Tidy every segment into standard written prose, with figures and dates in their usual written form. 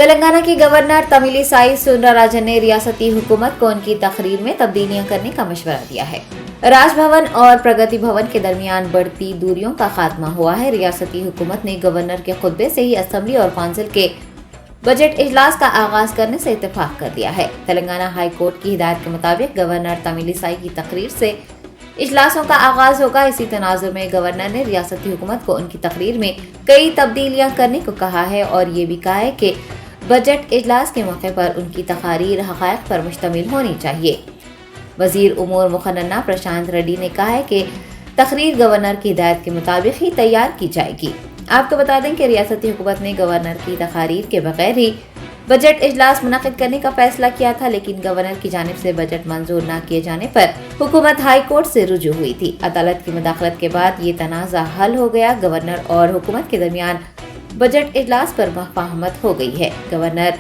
तेलंगाना के गवर्नर तमिलिसाई सुंदरराजन ने रियासती हुकूमत को उनकी तकरीर में तब्दीलियां करने का मशवरा दिया है। राजभवन और प्रगति भवन के दरमियान बढ़ती दूरियों का खात्मा हुआ है। रियासती हुकूमत ने गवर्नर के खुतबे से ही असेंबली और काउंसिल के बजट इजलास का आगाज करने से इत्तेफाक कर दिया है। तेलंगाना हाई कोर्ट की हिदायत के मुताबिक गवर्नर तमिलिसाई की तकरीर से इजलासों का आगाज होगा। इसी तनाजुर में गवर्नर ने रियासती हुकूमत को उनकी तकरीर में कई तब्दीलियां करने को कहा है और ये भी कहा है कि बजट इजलास के मौके पर उनकी तकारीर हक़ाइक़ पर मुश्तमिल होनी चाहिए। वज़ीर उमूर मुखन्ना प्रशांत रेड्डी ने कहा है कि तकरीर गवर्नर की हिदायत के मुताबिक ही तैयार की जाएगी। आपको बता दें कि रियासती हुकूमत ने गवर्नर की तकारीर के बगैर ही बजट इजलास मुनक़िद करने का फैसला किया था, लेकिन गवर्नर की जानिब से बजट मंजूर न किए जाने पर हुकूमत हाई कोर्ट से रुजू हुई थी। अदालत की मुदाखलत के बाद ये तनाज़ा हल हो गया। गवर्नर और हुकूमत के दरमियान बजट इजलास पर मुफ़ाहमत हो गई है। गवर्नर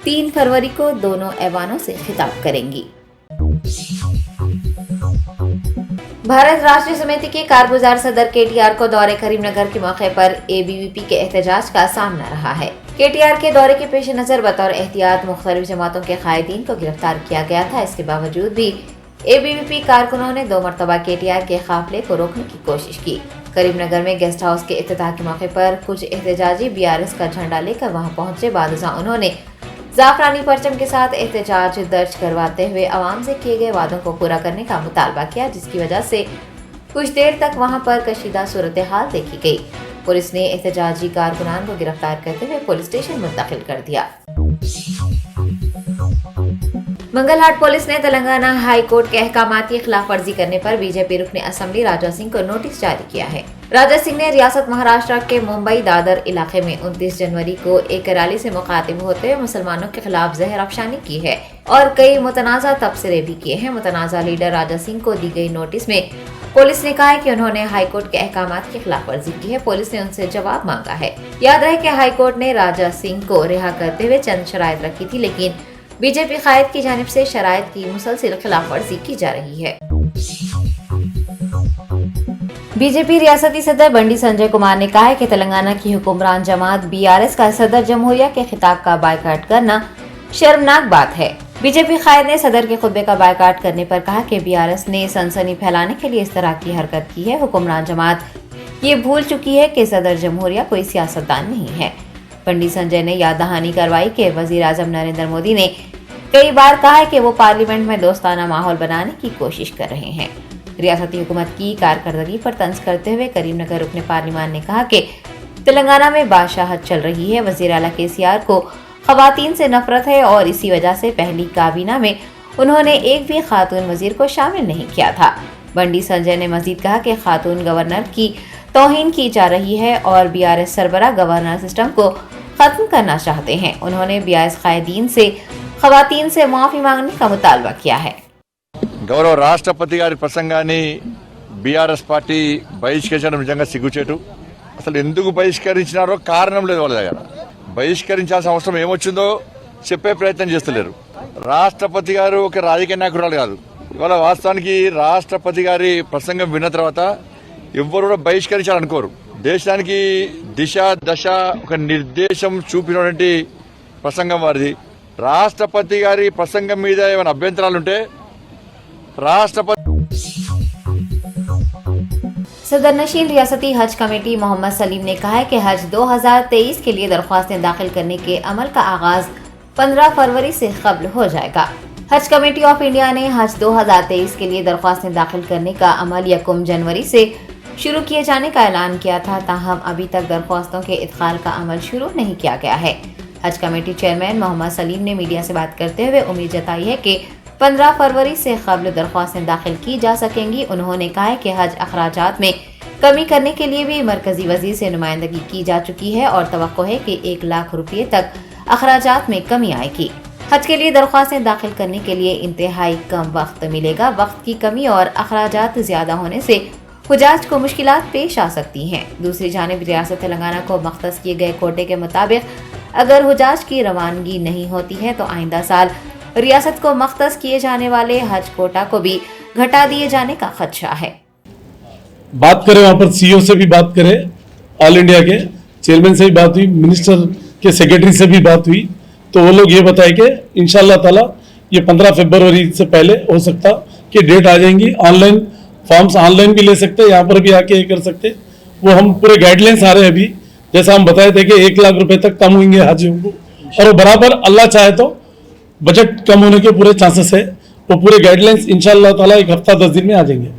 3 फरवरी को दोनों ऐवानों से खिताब करेंगी। भारत राष्ट्रीय समिति के कारगुजार सदर केटीआर को दौरे करीमनगर के मौके पर एबीवीपी के एहतजाज का सामना रहा है। केटीआर के दौरे के पेश नजर बतौर एहतियात मुख्तलिफ जमातों के कायदीन को गिरफ्तार किया गया था। इसके बावजूद भी एबीवीपी कारकुनों ने 2 मरतबा केटीआर के काफिले को रोकने की कोशिश की। करीमनगर में गेस्ट हाउस के इफ्तिताह के मौके पर कुछ एहतजाजी बीआरएस का झंडा लेकर वहां पहुंचे। बादशाह उन्होंने जाफरानी परचम के साथ एहतजाज दर्ज करवाते हुए आवाम से किए गए वादों को पूरा करने का मुतालबा किया, जिसकी वजह से कुछ देर तक वहां पर कशीदा सूरत हाल देखी गई। पुलिस ने एहतजाजी कारकुनान को गिरफ्तार करते हुए पुलिस स्टेशन मुंतकिल कर दिया। मंगलहाट पुलिस ने तेलंगाना हाई कोर्ट के अहकामात की खिलाफ वर्जी करने पर बीजेपी रुकने असेंबली राजा सिंह को नोटिस जारी किया है। राजा सिंह ने रियासत महाराष्ट्र के मुंबई दादर इलाके में 29 जनवरी को एक रैली से मुखातिब होते हुए मुसलमानों के खिलाफ जहर अफशानी की है और कई मुतनाज़ा तबसरे भी किए हैं। मुतनाज़ा लीडर राजा सिंह को दी गई नोटिस में पुलिस ने कहा है कि उन्होंने हाईकोर्ट के अहकामात की खिलाफ वर्जी की है। पुलिस ने उनसे जवाब मांगा है। याद रहे कि हाईकोर्ट ने राजा सिंह को रिहा करते हुए चंद शराइत रखी थी, लेकिन बीजेपी कायद की जानिब से शराइत की मुसलसिल खिलाफ वर्जी की जा रही है। बीजेपी रियासती सदर बंडी संजय कुमार ने कहा है कि तेलंगाना की हुक्मरान जमात बीआरएस का सदर जमहूरिया के खिताब का बायकाट करना शर्मनाक बात है। बीजेपी कायद ने सदर के खुतबे का बायकाट करने पर कहा कि बीआरएस ने सनसनी फैलाने के लिए इस तरह की हरकत की है। हुक्मरान जमात ये भूल चुकी है कि सदर जमहूरिया कोई सियासतदान नहीं है। बंडी संजय ने याद दहानी करवाई कि वजीर आजम नरेंद्र मोदी ने कई बार कहा है कि वो पार्लियामेंट में दोस्ताना माहौल बनाने की कोशिश कर रहे हैं। रियासती हुकूमत की कारकर्दगी पर तंज करते हुए करीमनगर रुकने पार्लियामान ने कहा कि तेलंगाना में बादशाहत चल रही है। वजीर आला केसीआर को खवातीन से नफरत है और इसी वजह से पहली काबीना में उन्होंने एक भी खातून वजीर को शामिल नहीं किया था। बंडी संजय ने मजीद कहा कि खातून गवर्नर की तौहीन की जा रही है और बीआरएस सरबराह गवर्नर सिस्टम को खत्म करना चाहते हैं। उन्होंने बीआरएस कायदीन से खवातीन से माफी मांगने का मुतालबा किया है। గౌరవ రాష్ట్రపతి గారి ప్రసంగాన్ని బీఆర్ఎస్ పార్టీ బహిష్కరించడం నిజంగా సిగ్గుచేటు. అసలు ఎందుకు బహిష్కరించినారో కారణం లేదు వాళ్ళ దగ్గర. బహిష్కరించాల్సిన అవసరం ఏమొచ్చిందో చెప్పే ప్రయత్నం చేస్తలేరు. రాష్ట్రపతి గారు ఒక రాజకీయ నాయకురాలు కాదు. ఇవాళ వాస్తవానికి రాష్ట్రపతి గారి ప్రసంగం విన్న తర్వాత ఎవ్వరు కూడా బహిష్కరించాలనుకోరు. దేశానికి దిశ దశ ఒక నిర్దేశం చూపినటువంటి ప్రసంగం వారిది. రాష్ట్రపతి గారి ప్రసంగం మీద ఏమైనా అభ్యంతరాలుంటే सदर नशीन रियासती हज कमेटी मोहम्मद सलीम ने कहा है कि हज 2023 के लिए दरख्वास्तें दाखिल करने के अमल का आगाज 15 फरवरी से कबल हो जाएगा। हज कमेटी ऑफ इंडिया ने हज 2023 के लिए दरख्वास्तें दाखिल करने का अमल 1 जनवरी से शुरू किए जाने का ऐलान किया था, ताहम अभी तक दरख्वास्तों के इदखाल का अमल शुरू नहीं किया गया है। हज कमेटी चेयरमैन मोहम्मद सलीम ने मीडिया से बात करते हुए उम्मीद जताई है कि 15 फरवरी से कबल दरख्वास्तें दाखिल की जा सकेंगी। उन्होंने कहा है कि हज अखराजात में कमी करने के लिए भी मरकजी वजीर से नुमाइंदगी की जा चुकी है और तवक्को है कि 1 लाख रुपये तक अखराजात में कमी आएगी। हज के लिए दरख्वास्तें दाखिल करने के लिए इंतहाई कम वक्त मिलेगा। वक्त की कमी और अखराजात ज्यादा होने से हुजाज को मुश्किलात पेश आ सकती हैं। दूसरी जानिब रियासत तेलंगाना को मख्तस किए गए कोटे के मुताबिक अगर हुजाज की रवानगी नहीं होती है तो आइंदा साल रियासत को मख्तस किए जाने वाले हज कोटा को भी घटा दिए जाने का खदशा है। बात करें वहां पर सीईओ से भी बात करें, ऑल इंडिया के चेयरमैन से भी बात हुई, मिनिस्टर के सेक्रेटरी से भी बात हुई। तो वो लोग ये बताए कि इंशाल्लाह ताला ये 15 फरवरी से पहले हो सकता कि डेट आ जाएंगी। ऑनलाइन फॉर्म्स ऑनलाइन भी ले सकते, यहाँ पर भी आके कर सकते। वो हम पूरे गाइडलाइंस आ रहे हैं अभी, जैसा हम बताए थे कि 1 लाख रुपए तक कम होंगे हाजियों को, और वो बराबर अल्लाह चाहे तो बजट कम होने के पूरे चांसेस है। वो पूरे गाइडलाइंस इंशाल्लाह ताला 1 हफ्ता 10 दिन में आ जाएंगे,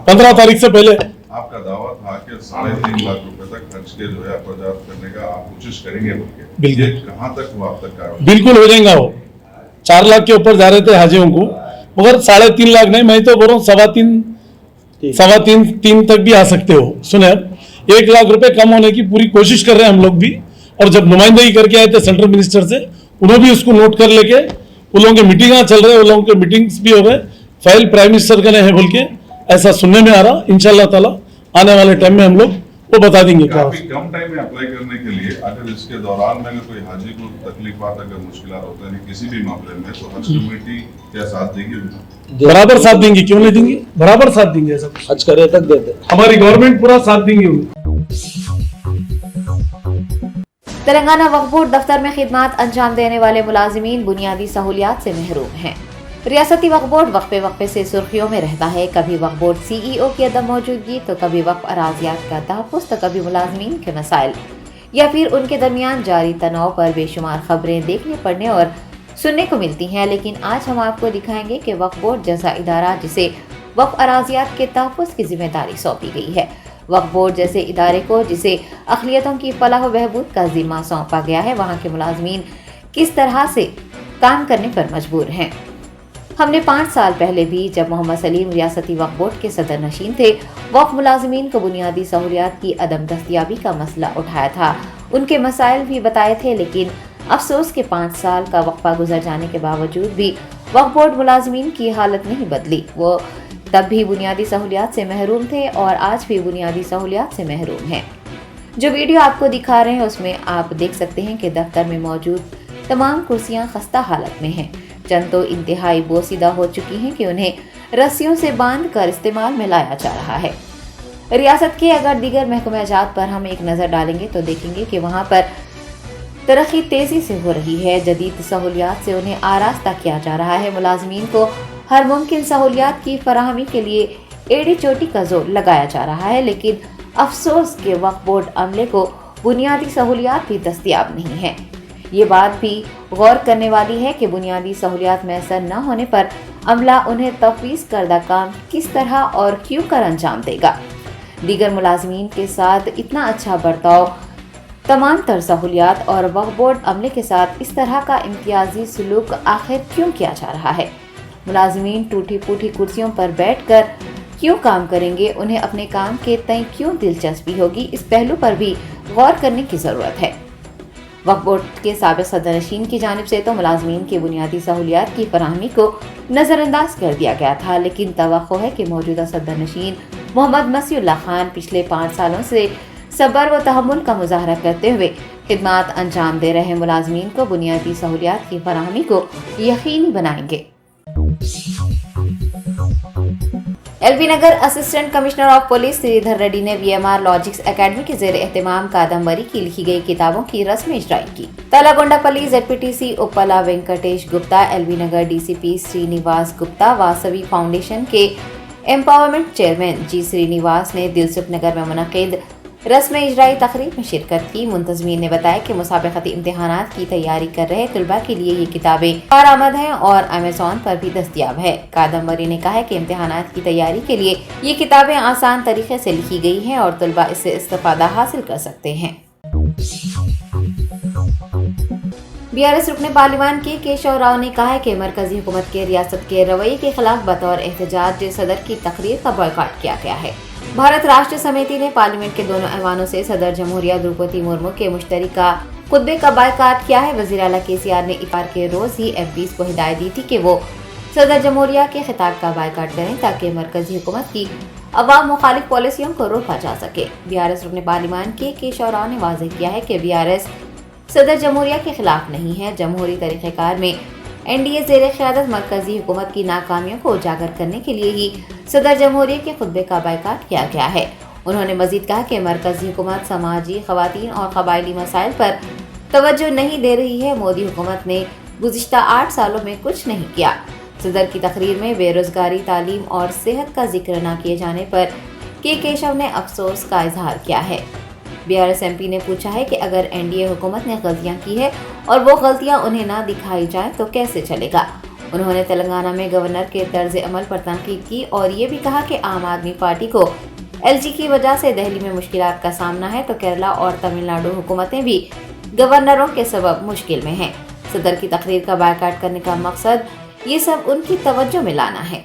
15 तारीख से पहले। आपका दावा था कि 3.5 लाख रुपए तक खर्च के जो है अखराजात करने का आप कोशिश करेंगे बोल के, बिल्कुल। ये कहाँ तक हुआ अब तक कार्रवाई? बिल्कुल हो जाएगा। वो 4 लाख के ऊपर जा रहे थे हाजियों को, मगर 3.5 लाख नहीं, मैं तो बोल रहा हूँ 3.5 तक भी आ सकते हो। सुने, 1 लाख रुपए कम होने की पूरी कोशिश कर रहे हैं हम लोग भी। और जब नुमाइंदगी करके आए थे सेंट्रल मिनिस्टर से, उन्होंने भी उसको नोट कर लेके, उन लोगों की मीटिंग चल रहे हैं, उन लोगों के मीटिंग्स भी हो गए, फाइल प्राइम मिनिस्टर का है बोल के ऐसा सुनने में आ रहा। इंशाल्लाह ताला आने वाले टाइम में हम लोग वो बता देंगे। काफी कम टाइम में अप्लाई करने के लिए, अगर इसके दौरान में अगर कोई हाजी को तकलीफात अगर मुश्किलात होता है किसी भी मामले में, तो हज कमेटी क्या साथ देगी? बराबर साथ देंगे, क्यों नहीं देंगे, बराबर साथ देंगे। ऐसा हज करे तक देते, हमारी गवर्नमेंट पूरा साथ देंगे उनको। तेलंगाना वक्फ बोर्ड दफ्तर में खिदमत अंजाम देने वाले मुलाजिमीन बुनियादी सहूलियात से महरूम हैं। रियासती वक्फ बोर्ड वक्फे से सुर्खियों में रहता है। कभी वक्फ बोर्ड CEO की अदम मौजूदगी, तो कभी वक्फ अराजियात का तहफ़्फ़ुज़, तो कभी मुलाजिमीन के मसाइल या फिर उनके दरमियान जारी तनाव पर बेशुमार खबरें देखने पढ़ने और सुनने को मिलती हैं। लेकिन आज हम आपको दिखाएंगे कि वक्फ बोर्ड जैसा इदारा जिसे वक्फ अराजियात के तहफ़्फ़ुज़ की जिम्मेदारी सौंपी गई है, वक्फ बोर्ड जैसे इदारे को जिसे अक़लियतों की फलाह व बहबूद का ज़िम्मा सौंपा गया है, वहाँ के मुलाज़मीन किस तरह से काम करने पर मजबूर हैं। हमने 5 साल पहले भी, जब मोहम्मद सलीम रियासती वक्फ बोर्ड के सदर नशीन थे, वक्फ मुलाज़मीन को बुनियादी सहूलियात की अदम दस्तयाबी का मसला उठाया था, उनके मसाइल भी बताए थे। लेकिन अफसोस के 5 साल का वक्फा गुजर जाने के बावजूद भी वक्फ बोर्ड मुलाज़मीन की हालत नहीं बदली। वो तब भी बुनियादी सहूलियात से महरूम थे और आज भी बुनियादी सहूलियात से महरूम हैं। जो वीडियो आपको दिखा रहे हैं उसमें आप देख सकते हैं कि दफ्तर में मौजूद तमाम कुर्सियां खस्ता हालत में हैं। चंद तो इंतहाई बोसीदा हो चुकी हैं कि उन्हें रस्सियों से बांध कर इस्तेमाल में लाया जा रहा है। रियासत के अगर दीगर महकमे जात पर हम एक नज़र डालेंगे तो देखेंगे कि वहाँ पर तरक्की तेज़ी से हो रही है। जदीद सहूलियात से उन्हें आरास्ता किया जा रहा है। मुलाजमीन को हर मुमकिन सहूलियात की फराहमी के लिए एड़ी चोटी का जोर लगाया जा रहा है। लेकिन अफसोस के वक्फ बोर्ड अमले को बुनियादी सहूलियात भी दस्तयाब नहीं है। ये बात भी गौर करने वाली है कि बुनियादी सहूलियात मैसर न होने पर अमला उन्हें तफवीज़ करदा काम किस तरह और क्यों कर अंजाम देगा। दीगर मुलाजमीन के साथ इतना अच्छा बर्ताव, तमाम तर सहूलियात और वक्फ बोर्ड अमले के साथ इस तरह का इम्तियाजी सलूक आखिर क्यों किया जा रहा है। मुलाजमीन टूटी फूटी कुर्सियों पर बैठ कर क्यों काम करेंगे, उन्हें अपने काम के तय क्यों दिलचस्पी होगी, इस पहलू पर भी गौर करने की ज़रूरत है। वक्फ बोर्ड के साबिक़ सदरनशीन की जानिब से तो मुलाजमीन की बुनियादी सहूलियात की फराहमी को नज़रअंदाज कर दिया गया था, लेकिन तवक्को है कि मौजूदा सदरनशीन मोहम्मद मसीउल्लाह खान पिछले 5 सालों से सब्र व तहम्मुल का मुजाहरा करते हुए खिदमत अंजाम दे रहे मुलाजमीन को बुनियादी सहूलियात की फराहमी को यकीनी बनाएंगे। LB Nagar assistant commissioner of police Sridhar Reddy ने VMR लॉजिक्स एकेडमी के ज़ेर एहतमाम कादम्बरी की लिखी गई किताबों की रस्म इजराई की। तलागोंडापल्ली ZPTC उपला वेंकटेश गुप्ता, एलबी नगर DCP श्रीनिवास गुप्ता, वासवी फाउंडेशन के एम्पावरमेंट चेयरमैन जी श्रीनिवास ने दिलसुख नगर में मुनक़िद रस्म इजराई तकरीब में शिरकत की। मुंतज़मीन ने बताया कि मुसाबिक़ती इम्तिहानात की तैयारी कर रहे तलबा के लिए ये किताबें कारआमद हैं और अमेज़ॉन पर भी दस्तयाब है। कादम्बरी ने कहा है कि इम्तिहानात की तैयारी के लिए ये किताबें आसान तरीके से लिखी गई हैं और तलबा इससे इस्तिफ़ादा हासिल कर सकते हैं। BRS रुकने पार्लिमान के केशव राव ने कहा है कि मरकजी हुकूमत के रियासत के रवैये के खिलाफ बतौर एहतजाज सदर की तकरीर का बॉयकॉट किया गया है। भारत राष्ट्र समिति ने पार्लियामेंट के दोनों ऐवानों से सदर जमहूरिया द्रौपदी मुर्मू के मुश्तरका खुतबे का बायकॉट किया है। वज़ीर आला KCR ने इफ्तार के रोज ही MPs को हिदायत दी थी कि वो सदर जमहूरिया के खिताब का बायकॉट करें ताकि मरकजी हुकूमत की अवाम मुखालिफ पॉलिसियों को रोका जा सके। BRS रुकने पार्लिमान के केशव राव ने वाज़ेह किया है कि BRS सदर जमहूरिया के खिलाफ नहीं है। जमहूरी तरीक़ेकार में NDA ज़ेर क़यादत मरकजी हुकूमत की नाकामियों को उजागर करने के लिए ही सदर जमहूरिया के खुतबे का बायकॉट किया गया है। उन्होंने मज़ीद कहा कि मरकजी हुकूमत समाजी, ख़वातीन और क़बायली मसाइल पर توجہ نہیں دے رہی ہے۔ مودی حکومت نے گزشتہ 8 سالوں میں کچھ نہیں کیا۔ صدر کی تقریر میں بے روزگاری، تعلیم اور صحت کا ذکر نہ کیے جانے پر کے کیشو نے افسوس کا اظہار کیا ہے۔ BRS MP نے پوچھا ہے کہ اگر NDA حکومت نے غلطیاں کی ہے اور وہ غلطیاں انہیں نہ دکھائی جائیں تو کیسے چلے گا۔ انہوں نے تلنگانہ میں گورنر کے طرز عمل پر تنقید کی اور یہ بھی کہا کہ عام آدمی پارٹی کو LG کی وجہ سے دہلی میں مشکلات کا سامنا ہے تو کیرلا اور تمل ناڈو حکومتیں بھی گورنروں کے سبب مشکل میں ہیں۔ صدر کی تقریر کا بائیکاٹ کرنے کا مقصد یہ سب ان کی توجہ میں لانا ہے۔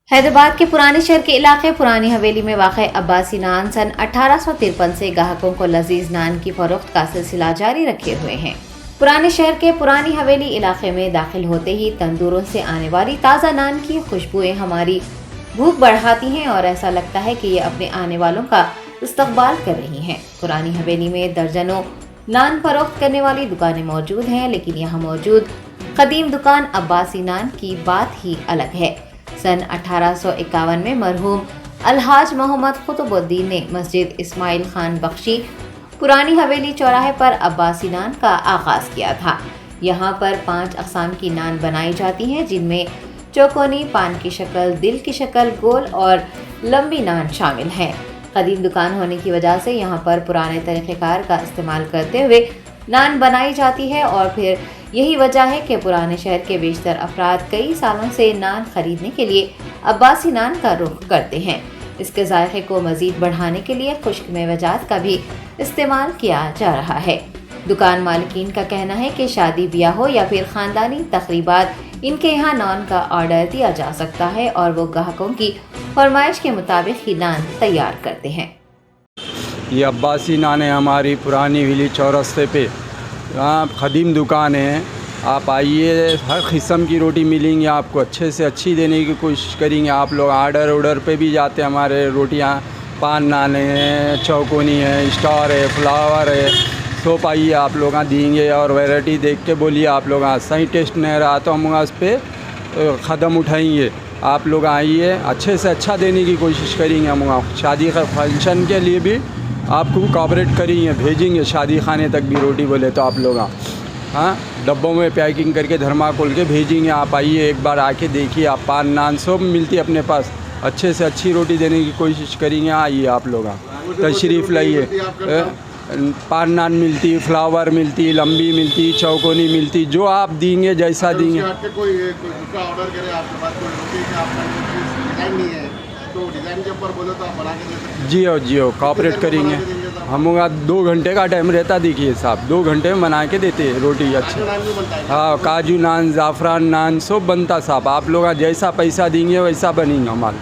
حیدرآباد کے پرانے شہر کے علاقے پرانی حویلی میں واقع عباسی نان سن 1853 سے گاہکوں کو لذیذ نان کی فروخت کا سلسلہ جاری رکھے ہوئے ہیں۔ پرانے شہر کے پرانی حویلی علاقے میں داخل ہوتے ہی تندوروں سے آنے والی تازہ نان کی خوشبوئیں ہماری بھوک بڑھاتی ہیں اور ایسا لگتا ہے کہ یہ اپنے آنے والوں کا استقبال کر رہی ہیں۔ پرانی حویلی میں درجنوں نان فروخت کرنے والی دکانیں موجود ہیں، لیکن یہاں موجود قدیم دکان عباسی نان کی بات ہی الگ ہے۔ سن 1851 میں مرحوم الحاج محمد قطب الدین نے مسجد اسماعیل خان بخشی پرانی حویلی چوراہے پر عباسی نان کا آغاز کیا تھا۔ یہاں پر 5 اقسام کی نان بنائی جاتی ہیں، جن میں چوکونی، پان کی شکل، دل کی شکل، گول اور لمبی نان شامل ہیں۔ قدیم دکان ہونے کی وجہ سے یہاں پر پرانے طریقہ کار کا استعمال کرتے ہوئے نان بنائی جاتی ہے اور پھر یہی وجہ ہے کہ پرانے شہر کے بیشتر افراد کئی سالوں سے نان خریدنے کے لیے عباسی نان کا رخ کرتے ہیں۔ اس کے ذائقے کو مزید بڑھانے کے لیے خشک میوہ جات کا بھی استعمال کیا جا رہا ہے۔ دکان مالکین کا کہنا ہے کہ شادی بیاہ ہو یا پھر خاندانی تقریبات، ان کے یہاں نان کا آرڈر دیا جا سکتا ہے اور وہ گاہکوں کی فرمائش کے مطابق ہی نان تیار کرتے ہیں۔ یہ عباسی نان ہے ہماری پرانی حویلی چورستے پہ، یہاں قدیم دکان ہے۔ آپ آئیے، ہر قسم کی روٹی ملیں گی آپ کو، اچھے سے اچھی دینے کی کوشش کریں گے۔ آپ لوگ آرڈر پہ بھی جاتے ہیں، ہمارے روٹیاں پان نان ہے، چوکونی ہے، اسٹار ہے، فلاور ہے، سوپ آئیے آپ لوگ دیں گے اور ویرائٹی دیکھ کے بولیے آپ لوگ صحیح ٹیسٹ نہیں رہا تو ہم اس پہ قدم اٹھائیں گے۔ آپ لوگ آئیے، اچھے سے اچھا دینے کی کوشش کریں گے۔ ہم شادی کا فنکشن کے لیے بھی آپ کو کوآپریٹ کریں گے، بھیجیں گے شادی خانے تک بھی روٹی بولے تو آپ لوگ ڈبوں میں پیکنگ کر کے دھرماکول کے بھیجیں گے۔ آپ آئیے، ایک بار آ کے دیکھیے، آپ پان نان سب ملتی ہے اپنے پاس، اچھے سے اچھی روٹی دینے کی کوشش کریں گے۔ آئیے آپ لوگ تشریف لائیے، پان نان ملتی، فلاور ملتی، لمبی ملتی، چوکونی ملتی، جو آپ دیں گے جیسا دیں گے۔ جی ہو کوآپریٹ کریں گے ہم۔ 2 گھنٹے کا ٹائم رہتا، دیکھیے صاحب 2 گھنٹے میں بنا کے دیتے روٹی اچھی۔ ہاں، کاجو نان، زعفران نان سب بنتا صاحب، آپ لوگ جیسا پیسہ دیں گے ویسا بنیں گے ہمارا۔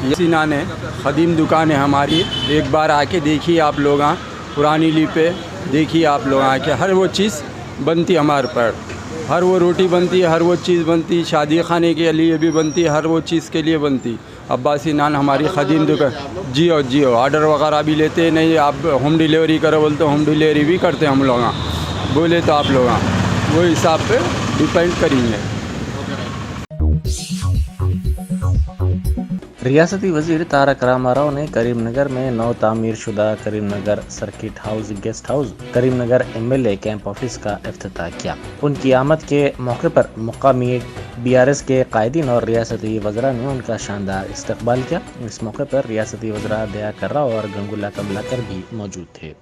یہ نان ہے، قدیم دکان ہے ہماری، ایک بار آ کے دیکھیے آپ لوگ، پرانی لی پہ دیکھیے آپ لوگ آ کے، ہر وہ چیز بنتی ہمارے پر، ہر وہ روٹی بنتی ہے، ہر وہ چیز بنتی، شادی خانے کے لیے بھی بنتی، ہر وہ چیز کے لیے بنتی۔ عباسی نان ہماری قدیم دکان۔ جی ہو آرڈر وغیرہ بھی لیتے، نہیں آپ ہوم ڈیلیوری کرو بولتے ہوم ڈیلیوری بھی کرتے ہم لوگ، بولے تو آپ لوگ وہ حساب پہ ڈیپینڈ کریں گے۔ ریاستی وزیر تارک راما راؤ نے کریم نگر میں نو تعمیر شدہ Karimnagar circuit house guest house Karimnagar MLA camp office کا افتتاح کیا۔ ان کی آمد کے موقع پر مقامی BRS کے قائدین اور ریاستی وزراء نے ان کا شاندار استقبال کیا۔ اس موقع پر ریاستی وزراء دیاکر راؤ اور گنگولا کملاکر بھی موجود تھے۔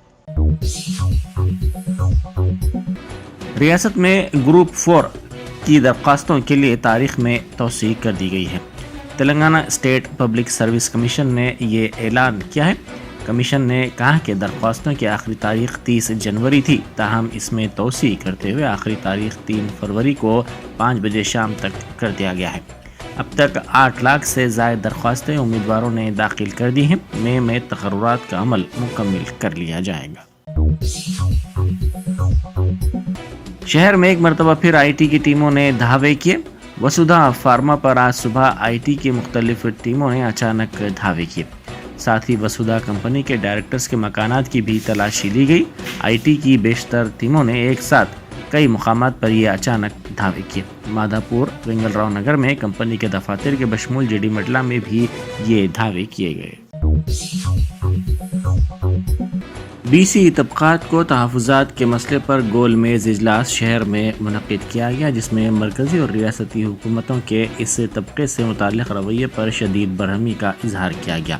ریاست میں گروپ 4 کی درخواستوں کے لیے تاریخ میں توسیع کر دی گئی ہے۔ Telangana state public service commission نے یہ اعلان کیا ہے۔ کمیشن نے کہا کہ درخواستوں کی آخری تاریخ 30 جنوری تھی، تاہم اس میں توسیع کرتے ہوئے آخری تاریخ 3 فروری کو 5 بجے شام تک کر دیا گیا ہے۔ اب تک 8 لاکھ سے زائد درخواستیں امیدواروں نے داخل کر دی ہیں۔ مئی میں تقررات کا عمل مکمل کر لیا جائے گا۔ شہر میں ایک مرتبہ پھر IT کی ٹیموں نے دھاوے کیے۔ وسودھا فارما پر آج صبح IT کی مختلف ٹیموں نے اچانک دھاوے کیے۔ ساتھ ہی وسودھا کمپنی کے ڈائریکٹرز کے مکانات کی بھی تلاشی لی گئی۔ IT کی بیشتر ٹیموں نے ایک ساتھ کئی مقامات پر یہ اچانک دھاوے کیے۔ مادھا پور، وینگل راؤ نگر میں کمپنی کے دفاتر کے بشمول JD مڈلا میں بھی یہ دھاوے کیے گئے۔ BC طبقات کو تحفظات کے مسئلے پر گول میز اجلاس شہر میں منعقد کیا گیا، جس میں مرکزی اور ریاستی حکومتوں کے اس طبقے سے متعلق رویے پر شدید برہمی کا اظہار کیا گیا۔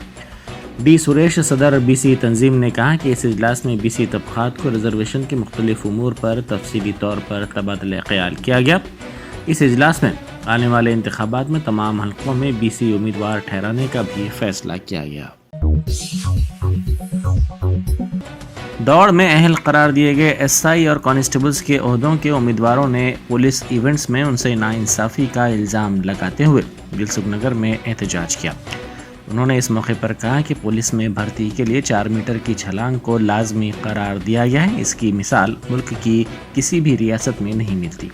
ڈی سریش صدر BC تنظیم نے کہا کہ اس اجلاس میں BC طبقات کو ریزرویشن کے مختلف امور پر تفصیلی طور پر تبادلہ خیال کیا گیا۔ اس اجلاس میں آنے والے انتخابات میں تمام حلقوں میں BC امیدوار ٹھہرانے کا بھی فیصلہ کیا گیا۔ دوڑ میں اہل قرار دیے گئے SI اور کانسٹیبلز کے عہدوں کے امیدواروں نے پولیس ایونٹس میں ان سے ناانصافی کا الزام لگاتے ہوئے دلسکھ نگر میں احتجاج کیا۔ انہوں نے اس موقع پر کہا کہ پولیس میں بھرتی کے لیے 4 میٹر کی چھلانگ کو لازمی قرار دیا گیا ہے، اس کی مثال ملک کی کسی بھی ریاست میں نہیں ملتی۔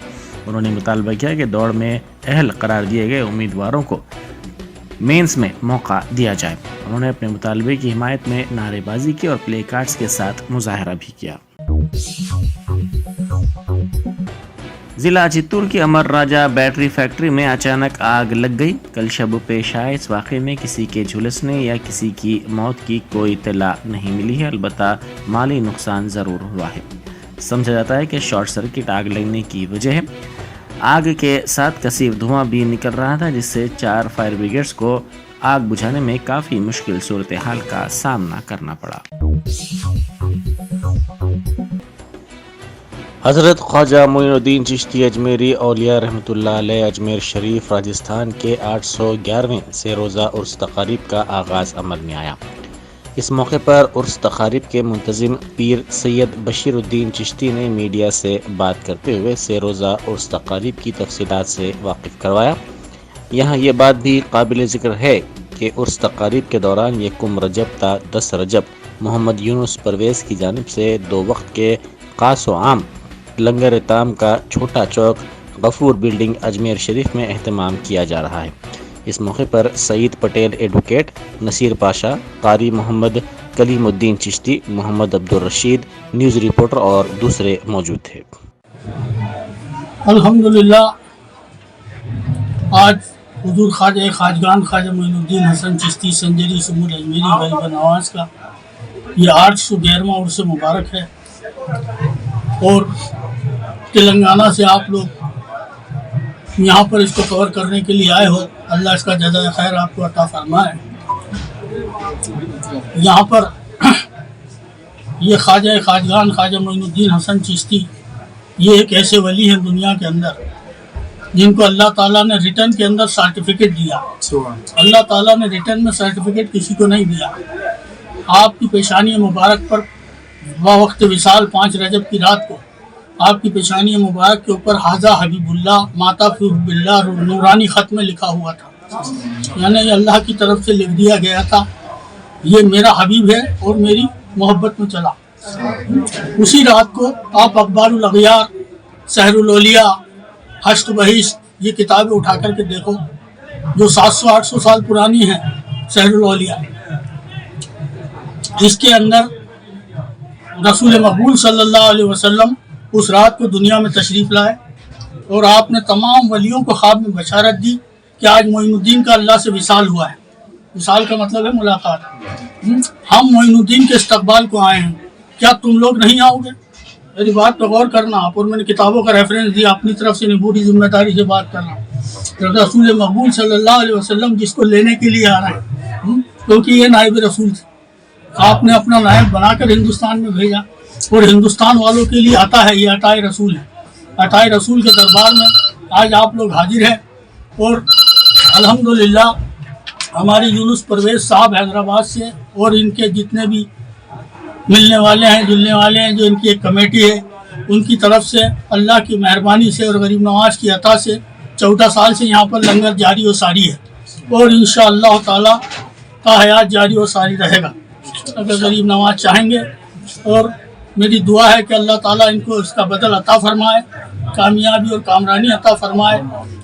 انہوں نے مطالبہ کیا کہ دوڑ میں اہل قرار دیے گئے امیدواروں کو مینس میں موقع دیا جائے۔ انہوں نے اپنے مطالبے کی حمایت میں نعرے بازی کی اور پلے کارڈز کے ساتھ مظاہرہ بھی کیا۔ ضلع چتور کی امر راجہ بیٹری فیکٹری میں اچانک آگ لگ گئی۔ کل شب پیش آئے اس واقعے میں کسی کے جھلسنے یا کسی کی موت کی کوئی اطلاع نہیں ملی ہے، البتہ مالی نقصان ضرور ہوا ہے۔ سمجھا جاتا ہے کہ شارٹ سرکٹ آگ لگنے کی وجہ ہے۔ آگ کے ساتھ کثیف دھواں بھی نکل رہا تھا، جس سے 4 فائر بریگیڈز کو آگ بجھانے میں کافی مشکل صورتحال کا سامنا کرنا پڑا۔ حضرت خواجہ معین الدین چشتی اجمیری اولیاء رحمۃ اللہ علیہ اجمیر شریف راجستھان کے 811ویں سے روزہ عرس تقاریب کا آغاز عمل میں آیا۔ اس موقع پر عرس تقاریب کے منتظم پیر سید بشیر الدین چشتی نے میڈیا سے بات کرتے ہوئے سے روزہ عرس تقاریب کی تفصیلات سے واقف کروایا۔ یہاں یہ بات بھی قابل ذکر ہے کہ عرس تقاریب کے دوران یکم رجب تا 10 رجب محمد یونس پرویز کی جانب سے 2 وقت کے خاص و عام لنگر تام کا چھوٹا چوک غفور بلڈنگ اجمیر شریف میں اہتمام کیا جا رہا ہے۔ اس موقع پر سعید پٹیل ایڈوکیٹ، نصیر پاشا، قاری محمد کلیم الدین چشتی، محمد عبدالرشید نیوز رپورٹر اور دوسرے موجود تھے۔ الحمدللہ آج حضور خواجہ خواجگان خواجہ معین الدین حسن چشتی سنجری سمور اجمیری غریب نواز کا یہ 811واں عرس مبارک ہے، اور تلنگانہ سے آپ لوگ یہاں پر اس کو کور کرنے کے لیے آئے ہو، اللہ اس کا جزائے خیر آپ کو عطا فرمائے۔ یہاں پر یہ خواجہ خواجگان خواجہ معین الدین حسن چشتی یہ ایک ایسے ولی ہیں دنیا کے اندر جن کو اللہ تعالیٰ نے ریٹرن کے اندر سرٹیفکیٹ دیا۔ اللہ تعالیٰ نے ریٹرن میں سرٹیفکیٹ کسی کو نہیں دیا۔ آپ کی پیشانی مبارک پر وقت وصال 5 رجب کی رات کو آپ کی پیشانی مبارک کے اوپر حاضہ حبیب اللہ ماتا فی حب اللہ نورانی خط میں لکھا ہوا تھا، یعنی یہ اللہ کی طرف سے لکھ دیا گیا تھا، یہ میرا حبیب ہے اور میری محبت میں چلا۔ اسی رات کو آپ اخبار الاغیار، سحر الاولیاء، حشت بہشت یہ کتابیں اٹھا کر کے دیکھو جو 700-800 سال پرانی ہیں۔ سحر الاولیاء جس کے اندر رسول مقبول صلی اللہ علیہ وسلم اس رات کو دنیا میں تشریف لائے اور آپ نے تمام ولیوں کو خواب میں بشارت دی کہ آج معین الدین کا اللہ سے وصال ہوا ہے۔ وصال کا مطلب ہے ملاقات۔ ہم معین الدین کے استقبال کو آئے ہیں، کیا تم لوگ نہیں آؤ گے؟ میری بات پہ غور کرنا آپ، اور میں نے کتابوں کا ریفرنس دیا، اپنی طرف سے پوری ذمہ داری سے بات کرنا۔ رسول مقبول صلی اللہ علیہ وسلم جس کو لینے کے لیے آ رہے ہیں، کیونکہ یہ نائب رسول تھے، آپ نے اپنا نائب بنا کر ہندوستان میں بھیجا، اور ہندوستان والوں کے لیے عطا ہے، یہ عطائے رسول ہے۔ عطائے رسول کے دربار میں آج آپ لوگ حاضر ہیں، اور الحمدللہ ہماری یونس پرویز صاحب حیدرآباد سے اور ان کے جتنے بھی ملنے والے ہیں جلنے والے ہیں، جو ان کی ایک کمیٹی ہے، ان کی طرف سے اللہ کی مہربانی سے اور غریب نواز کی عطا سے 14 سال سے یہاں پر لنگر جاری و ساری ہے، اور انشاءاللہ تعالی تا حیات جاری و ساری رہے گا اگر غریب نواز چاہیں گے۔ اور میری دعا ہے کہ اللہ تعالیٰ ان کو اس کا بدل عطا فرمائے، کامیابی اور کامرانی عطا فرمائے،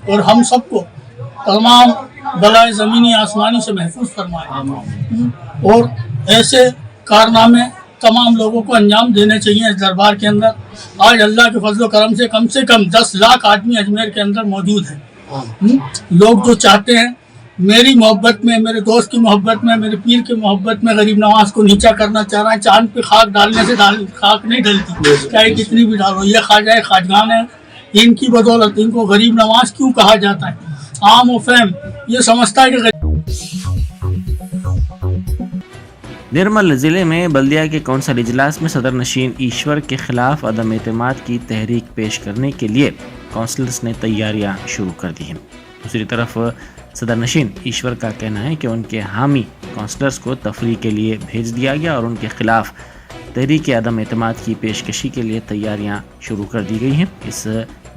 اور ہم سب کو تمام بلائے زمینی آسمانی سے محفوظ فرمائے، اور ایسے کارنامے تمام لوگوں کو انجام دینے چاہیے اس دربار کے اندر۔ آج اللہ کے فضل و کرم سے کم 10 لاکھ آدمی اجمیر کے اندر موجود ہیں۔ لوگ جو چاہتے ہیں मेरी मोहब्बत में, मेरे दोस्त की मोहब्बत में, मेरे पीर की मोहब्बत में गरीब नवाज को नीचा करना चाह रहा है। चांद पे खाक डालने से खाक नहीं डलती, चाहे कितनी भी डालो। ये ख्वाजा खाजगान है, इनकी बदौलत इनको गरीब नवाज क्यों कहा जाता है? आम और फहम ये समझता है कि निर्मल ज़िले में बल्दिया के कौंसल इजलास में सदर नशीन ईश्वर के खिलाफ अदम एतमाद की तहरीक पेश करने के लिए काउंसलर्स ने तैयारियां शुरू कर दी हैं। दूसरी तरफ सदर नशीन ईश्वर का कहना है कि उनके हामी काउंसलर्स को तफरीक के लिए भेज दिया गया और उनके खिलाफ तहरीक अदम एतमाद की पेशकशी के लिए तैयारियां शुरू कर दी गई हैं। इस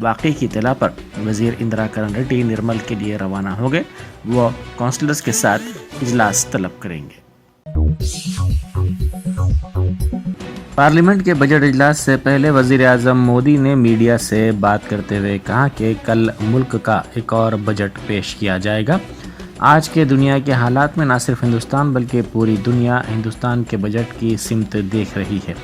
वाक़े की इत्तला पर वज़ीर इंदिरा करण रेड्डी निर्मल के लिए रवाना हो गए। वो काउंसलर्स के साथ इजलास तलब करेंगे। पार्लियामेंट के बजट इजलास से पहले वज़ीर आज़म मोदी ने मीडिया से बात करते हुए कहा कि कल मुल्क का एक और बजट पेश किया जाएगा। आज के दुनिया के हालात में न सिर्फ हिंदुस्तान बल्कि पूरी दुनिया हिंदुस्तान के बजट की सिमत देख रही है।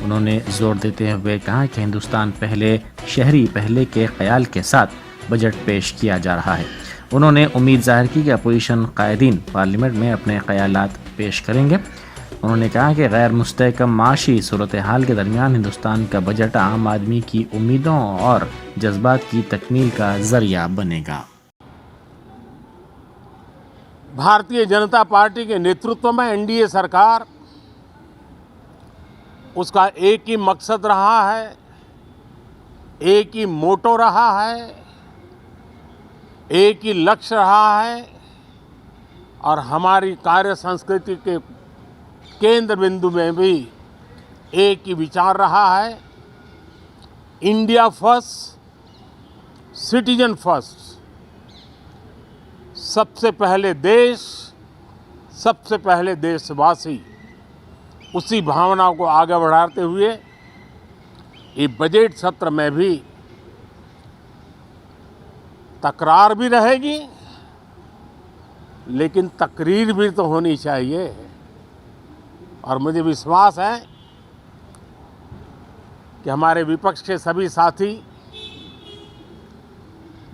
उन्होंने जोर देते हुए कहा कि हिंदुस्तान पहले शहरी पहले के ख्याल के साथ बजट पेश किया जा रहा है। उन्होंने उम्मीद जाहिर की कि अपोजिशन कायदीन पार्लियामेंट में अपने ख्यालात पेश करेंगे। उन्होंने कहा कि गैर मुस्तहकम माशी सूरत हाल के दरमियान हिंदुस्तान का बजट आम आदमी की उम्मीदों और जज्बात की तकमील का जरिया बनेगा। भारतीय जनता पार्टी के नेतृत्व में एनडीए सरकार, उसका एक ही मकसद रहा है, एक ही मोटो रहा है, एक ही लक्ष्य रहा है और हमारी कार्य संस्कृति के केंद्र बिंदु में भी एक ही विचार रहा है, इंडिया फर्स्ट, सिटीजन फर्स्ट। सबसे पहले देश, सबसे पहले देशवासी, उसी भावना को आगे बढ़ाते हुए ये बजट सत्र में भी तकरार भी रहेगी, लेकिन तकरीर भी तो होनी चाहिए। और मुझे विश्वास है कि हमारे विपक्ष के सभी साथी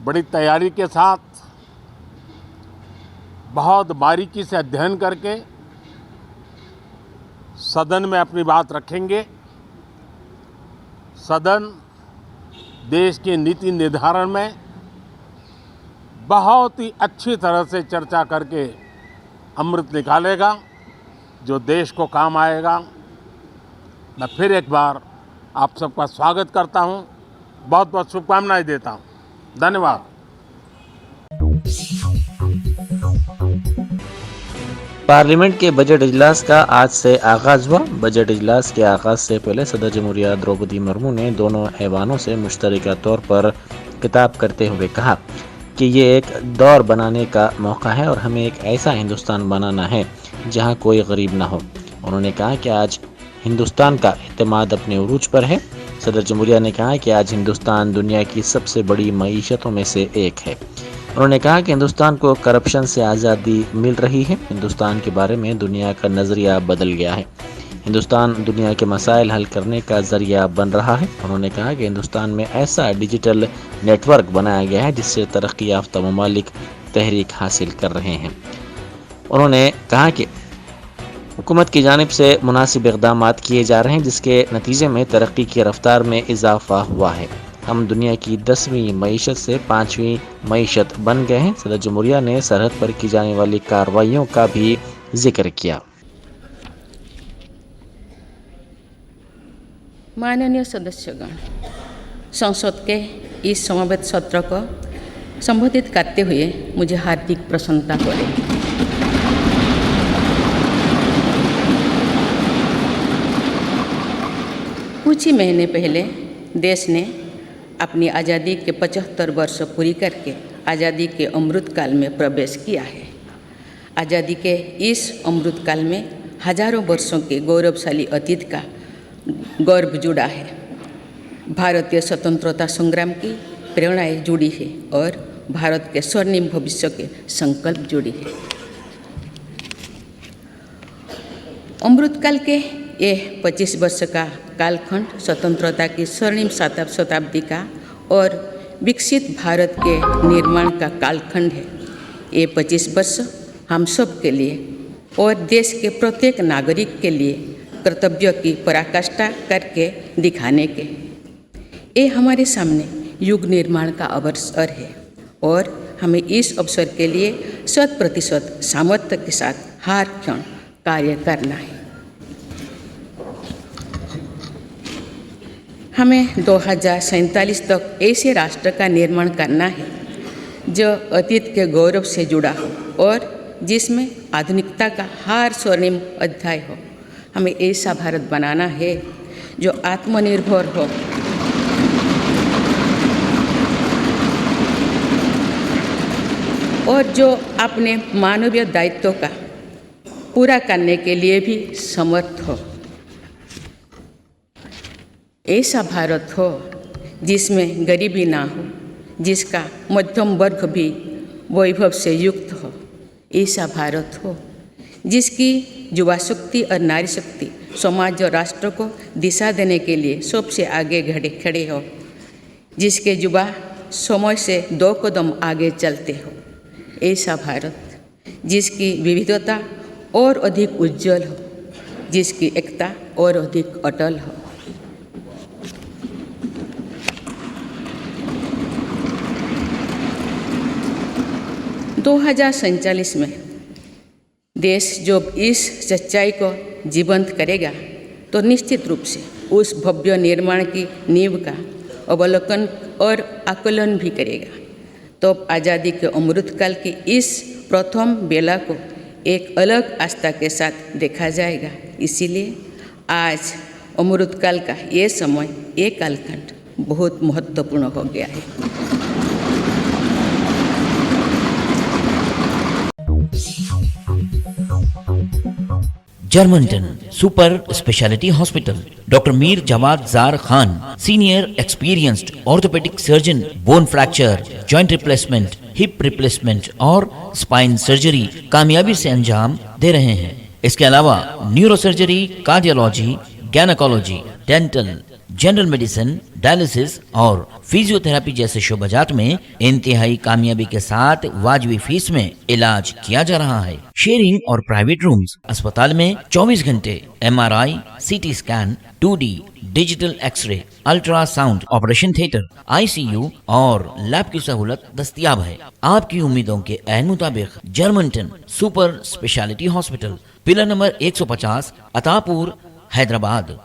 बड़ी तैयारी के साथ, बहुत बारीकी से अध्ययन करके सदन में अपनी बात रखेंगे। सदन देश के नीति निर्धारण में बहुत ही अच्छी तरह से चर्चा करके अमृत निकालेगा जो देश को काम आएगा। मैं फिर एक बार आप सबका स्वागत करता हूं, बहुत बहुत शुभकामनाएं देता हूं। धन्यवाद। पार्लियामेंट के बजट इजलास का आज से आगाज़ हुआ। बजट इजलास के आगाज़ से पहले सदर जमहूरिया द्रौपदी मुर्मू ने दोनों ऐवानों से मुश्तरका तौर पर खिताब करते हुए कहा कि ये एक दौर बनाने का मौका है और हमें एक ऐसा हिंदुस्तान बनाना है जहां कोई गरीब ना हो। उन्होंने कहा कि आज हिंदुस्तान का एतमाद अपने उरूज पर है। सदर जमहूरिया ने कहा कि आज हिंदुस्तान दुनिया की सबसे बड़ी मईशतों में से एक है। उन्होंने कहा कि हिंदुस्तान को करप्शन से आज़ादी मिल रही है। हिंदुस्तान के बारे में दुनिया का नज़रिया बदल गया है। हिंदुस्तान दुनिया के मसाइल हल करने का ज़रिया बन रहा है। उन्होंने कहा कि हिंदुस्तान में ऐसा डिजिटल नेटवर्क बनाया गया है जिससे तरक्की याफ्ता ममालिक तहरीक हासिल कर रहे हैं। उन्होंने कहा कि हुकूमत की जानिब से मुनासिब इक़दाम किए जा रहे हैं जिसके नतीजे में तरक्की की रफ्तार में इजाफा हुआ है। हम दुनिया की 10वीं मईशत से 5वीं मईशत बन गए हैं। सदर जमहूरिया ने सरहद पर की जाने वाली कार्रवाइयों का भी जिक्र किया। माननीय सदस्यगण, संसद के इस समवेत सत्र को संबोधित करते हुए मुझे हार्दिक प्रसन्नता हो रही है। कुछ ही महीने पहले देश ने अपनी आज़ादी के 75 वर्ष पूरी करके आज़ादी के अमृत काल में प्रवेश किया है। आज़ादी के इस अमृत काल में हजारों वर्षों के गौरवशाली अतीत का गौरव जुड़ा है। भारतीय स्वतंत्रता संग्राम की प्रेरणाएं जुड़ी है और भारत के स्वर्णिम भविष्य के संकल्प जुड़ी है। अमृतकाल के ये 25 वर्ष का कालखंड स्वतंत्रता की स्वर्णिम शताब्दी का और विकसित भारत के निर्माण का कालखंड है। ये 25 वर्ष हम सब के लिए और देश के प्रत्येक नागरिक के लिए कर्तव्य की पराकाष्ठा करके दिखाने के, ये हमारे सामने युग निर्माण का अवसर है और हमें इस अवसर के लिए 100% सामर्थ्य के साथ हर क्षण कार्य करना है। हमें 2047 तक ऐसे राष्ट्र का निर्माण करना है जो अतीत के गौरव से जुड़ा हो और जिसमें आधुनिकता का हर स्वर्णिम अध्याय हो। हमें ऐसा भारत बनाना है जो आत्मनिर्भर हो, और जो अपने मानवीय दायित्वों का पूरा करने के लिए भी समर्थ हो। ऐसा भारत हो जिसमें गरीबी ना हो, जिसका मध्यम वर्ग भी वैभव से युक्त हो। ऐसा भारत हो जिसकी युवा शक्ति और नारी शक्ति समाज और राष्ट्र को दिशा देने के लिए सबसे आगे खड़े हो, जिसके युवा समय से 2 कदम आगे चलते हो। ऐसा भारत जिसकी विविधता और अधिक उज्जवल हो, जिसकी एकता और अधिक अटल हो। दो 2047 में देश जब इस सच्चाई को जीवंत करेगा तो निश्चित रूप से उस भव्य निर्माण की नींव का अवलोकन और आकलन भी करेगा। तो आज़ादी के अमृतकाल की इस प्रथम बेला को एक अलग आस्था के साथ देखा जाएगा। इसीलिए आज अमृतकाल का ये समय, ये कालखंड बहुत महत्वपूर्ण हो गया है। Germanten super speciality hospital, doctor Mir Jawad Zar Khan, senior experienced orthopaedic surgeon, bone fracture, joint replacement, hip replacement और स्पाइन सर्जरी कामयाबी से अंजाम दे रहे हैं। इसके अलावा neuro surgery, cardiology, gynaecology, dental, general medicine, dialysis और फिजियोथेरेपी जैसे शोबाजात में इंतहाई कामयाबी के साथ वाजबी फीस में इलाज किया जा रहा है। शेयरिंग और प्राइवेट रूम्स, अस्पताल में 24 घंटे MRI, CT scan, 2D digital x-ray, ultrasound, operation theatre, ICU और लैब की सहूलत दस्तयाब है। आपकी उम्मीदों के ऐन मुताबिक Germanten super speciality hospital, pillar number 150, Attapur, Hyderabad.